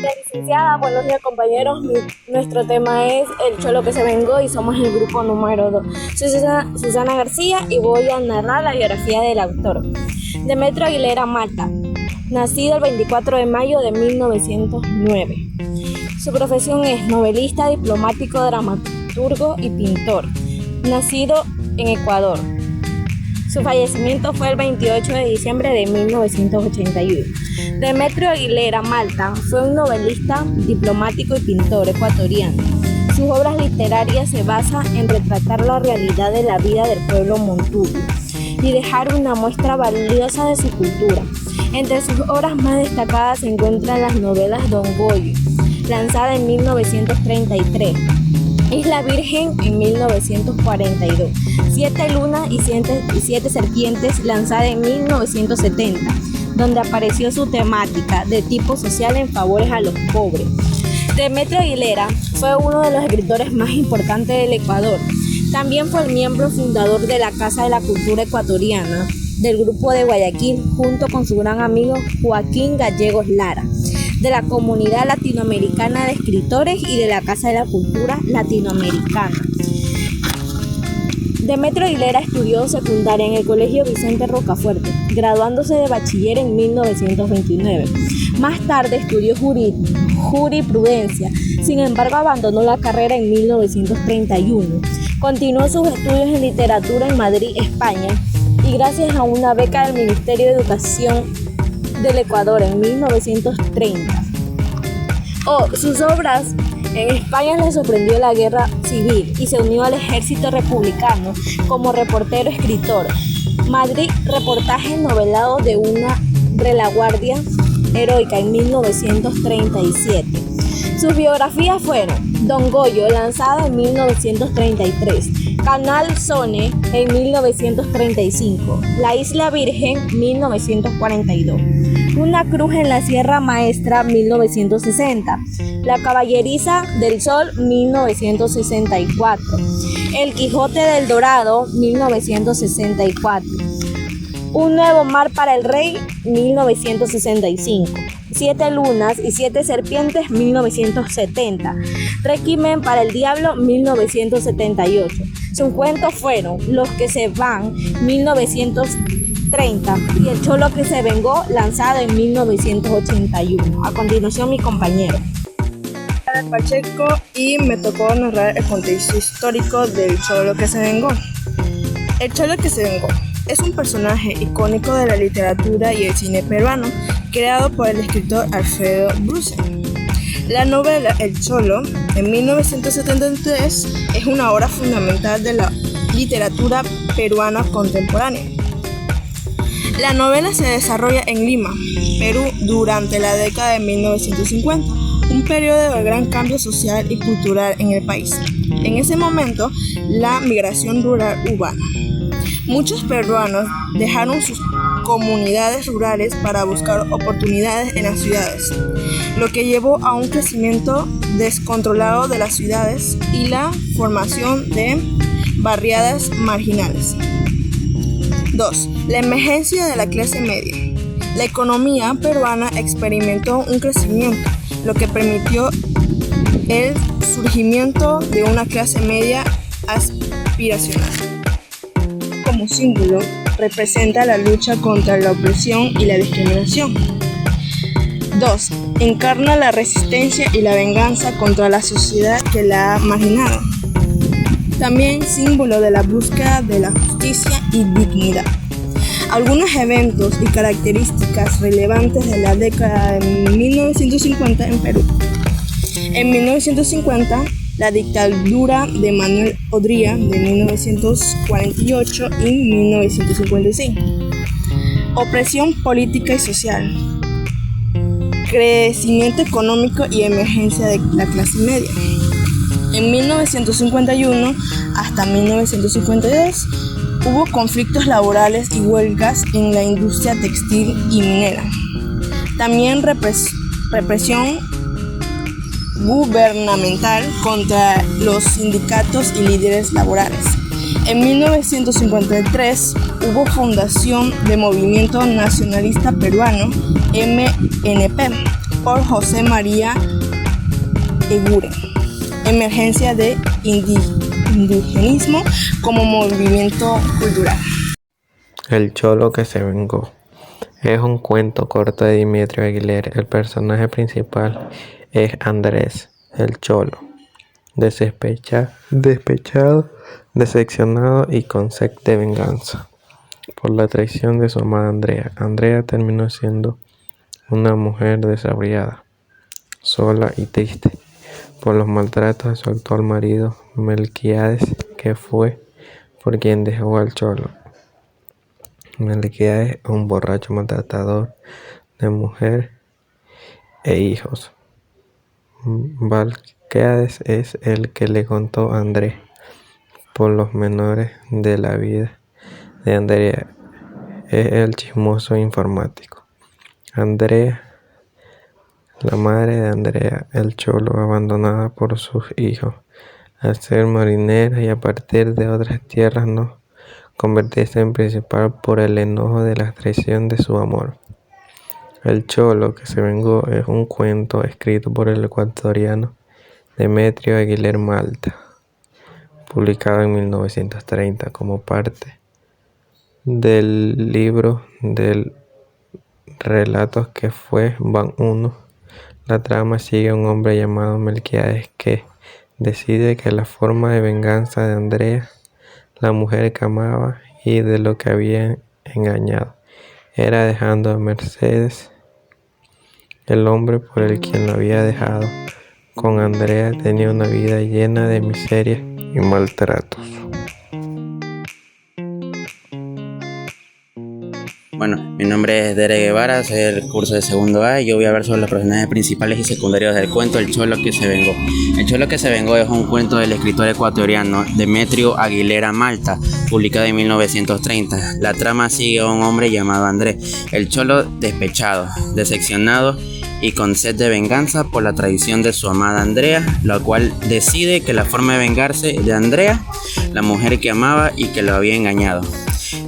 Licenciada, buenos días compañeros. Nuestro tema es El Cholo que se vengó y somos el grupo número 2. Soy Susana García y voy a narrar la biografía del autor. Demetrio Aguilera Malta, nacido el 24 de mayo de 1909. Su profesión es novelista, diplomático, dramaturgo y pintor. Nacido en Ecuador. Su fallecimiento fue el 28 de diciembre de 1981. Demetrio Aguilera Malta fue un novelista, diplomático y pintor ecuatoriano. Sus obras literarias se basan en retratar la realidad de la vida del pueblo montuno y dejar una muestra valiosa de su cultura. Entre sus obras más destacadas se encuentran las novelas Don Goyo, lanzada en 1933, Isla Virgen en 1942, Siete lunas y siete serpientes, lanzada en 1970, donde apareció su temática de tipo social en favores a los pobres. Demetrio Aguilera fue uno de los escritores más importantes del Ecuador. También fue el miembro fundador de la Casa de la Cultura Ecuatoriana, del Grupo de Guayaquil, junto con su gran amigo Joaquín Gallegos Lara, de la Comunidad Latinoamericana de Escritores y de la Casa de la Cultura Latinoamericana. Demetrio Aguilera estudió secundaria en el Colegio Vicente Rocafuerte, graduándose de bachiller en 1929. Más tarde estudió jurisprudencia, sin embargo abandonó la carrera en 1931. Continuó sus estudios en literatura en Madrid, España, y gracias a una beca del Ministerio de Educación del Ecuador en 1930. Sus obras en España le sorprendió la guerra civil y se unió al ejército republicano como reportero-escritor. Madrid, reportaje novelado de una retaguardia heroica en 1937. Sus biografías fueron Don Goyo, lanzada en 1933, Canal Sone en 1935, La Isla Virgen 1942, Una cruz en la Sierra Maestra 1960, La Caballeriza del Sol 1964, El Quijote del Dorado 1964, Un nuevo mar para el rey 1965, Siete lunas y siete serpientes 1970, Requiem para el diablo 1978. Sus cuentos fueron Los que se van 1930 y El Cholo que se vengó, lanzado en 1981. A continuación, mi compañero Pacheco, y me tocó narrar el contexto histórico del Cholo que se vengó. El Cholo que se vengó es un personaje icónico de la literatura y el cine peruano, creado por el escritor Alfredo Bruce. La novela El Cholo, en 1973, es una obra fundamental de la literatura peruana contemporánea. La novela se desarrolla en Lima, Perú, durante la década de 1950, un periodo de gran cambio social y cultural en el país. En ese momento, la migración rural urbana. Muchos peruanos dejaron sus comunidades rurales para buscar oportunidades en las ciudades, lo que llevó a un crecimiento descontrolado de las ciudades y la formación de barriadas marginales. 2. La emergencia de la clase media. La economía peruana experimentó un crecimiento, lo que permitió el surgimiento de una clase media aspiracional. Como símbolo, representa la lucha contra la opresión y la discriminación. 2. Encarna la resistencia y la venganza contra la sociedad que la ha marginado. También símbolo de la búsqueda de la justicia y dignidad. Algunos eventos y características relevantes de la década de 1950 en Perú. En 1950, la dictadura de Manuel Odría de 1948 y 1956. Opresión política y social. Crecimiento económico y emergencia de la clase media. En 1951 hasta 1952 hubo conflictos laborales y huelgas en la industria textil y minera. También represión gubernamental contra los sindicatos y líderes laborales. En 1953 hubo fundación del Movimiento Nacionalista Peruano, MNP, por José María Eguren. Emergencia de indigenismo como movimiento cultural. El cholo que se vengó. Es un cuento corto de Demetrio Aguilera. El personaje principal es Andrés, el cholo, despechado, decepcionado y con sed de venganza por la traición de su amada Andrea. Andrea terminó siendo una mujer desabriada, sola y triste por los maltratos de su actual marido Melquiades, que fue por quien dejó al cholo. Melquiades es un borracho maltratador de mujer e hijos. Melquiades es el que le contó a Andrés por los menores de la vida de Andrea. Es el chismoso informático. Andrea, la madre de Andrea, el cholo, abandonada por sus hijos, al ser marinera y a partir de otras tierras no convertirse en principal por el enojo de la traición de su amor. El cholo que se vengó es un cuento escrito por el ecuatoriano Demetrio Aguilera Malta, publicado en 1930 como parte del libro de relatos que fue Van 1. La trama sigue a un hombre llamado Melquiades que decide que la forma de venganza de Andrea, la mujer que amaba y de lo que había engañado, era dejando a Mercedes, el hombre por el quien lo había dejado. Con Andrea tenía una vida llena de miseria y maltratos. Bueno, mi nombre es Derek Guevara, soy del curso de segundo A y yo voy a hablar sobre los personajes principales y secundarios del cuento El Cholo que se vengó. El Cholo que se vengó es un cuento del escritor ecuatoriano Demetrio Aguilera Malta, publicado en 1930. La trama sigue a un hombre llamado Andrés, el Cholo despechado, decepcionado y con sed de venganza por la traición de su amada Andrea, la cual decide que la forma de vengarse de Andrea, la mujer que amaba y que lo había engañado,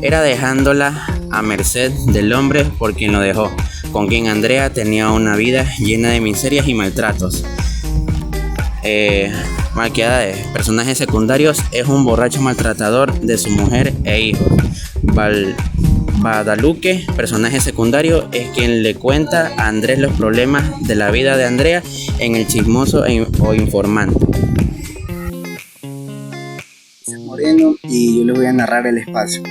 era dejándola a merced del hombre por quien lo dejó, con quien Andrea tenía una vida llena de miserias y maltratos. Melquiades, personajes secundarios, es un borracho maltratador de su mujer e hijos. Badaluque, personaje secundario, es quien le cuenta a Andrés los problemas de la vida de Andrea en el chismoso o informante. Moreno y yo les voy a narrar El Espacio.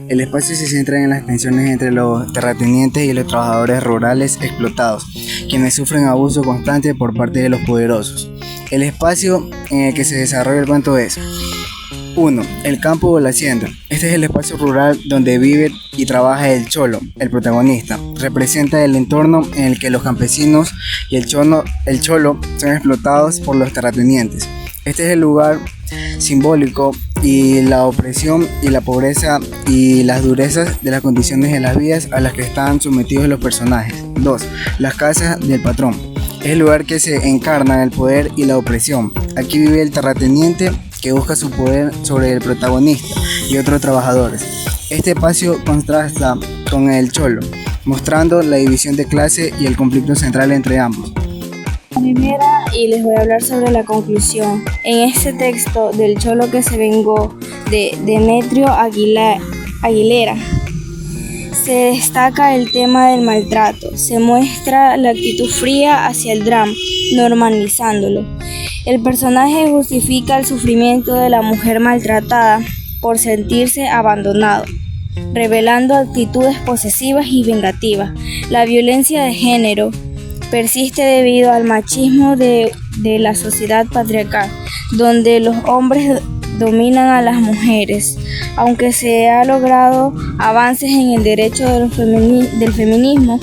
El Espacio se centra en las tensiones entre los terratenientes y los trabajadores rurales explotados, quienes sufren abuso constante por parte de los poderosos. El espacio en el que se desarrolla el cuento es 1. El campo o la hacienda. Este es el espacio rural donde vive y trabaja el cholo, el protagonista. Representa el entorno en el que los campesinos y el cholo son explotados por los terratenientes. Este es el lugar simbólico y la opresión y la pobreza y las durezas de las condiciones de las vidas a las que están sometidos los personajes. 2. Las casas del patrón. Es el lugar que se encarna el poder y la opresión. Aquí vive el terrateniente que busca su poder sobre el protagonista y otros trabajadores. Este espacio contrasta con el cholo, mostrando la división de clase y el conflicto central entre ambos. Primera, y les voy a hablar sobre la conclusión. En este texto del Cholo que se vengó de Demetrio Aguilera se destaca el tema del maltrato, se muestra la actitud fría hacia el drama, normalizándolo. El personaje justifica el sufrimiento de la mujer maltratada por sentirse abandonado, revelando actitudes posesivas y vengativas. La violencia de género persiste debido al machismo de la sociedad patriarcal, donde los hombres dominan a las mujeres. Aunque se ha logrado avances en el derecho del feminismo,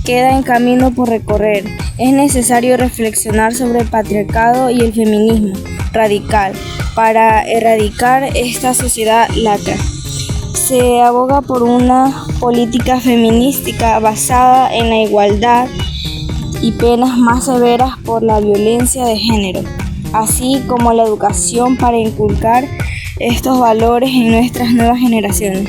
queda en camino por recorrer. Es necesario reflexionar sobre el patriarcado y el feminismo radical para erradicar esta sociedad lacra. Se aboga por una política feminística basada en la igualdad y penas más severas por la violencia de género, así como la educación para inculcar estos valores en nuestras nuevas generaciones.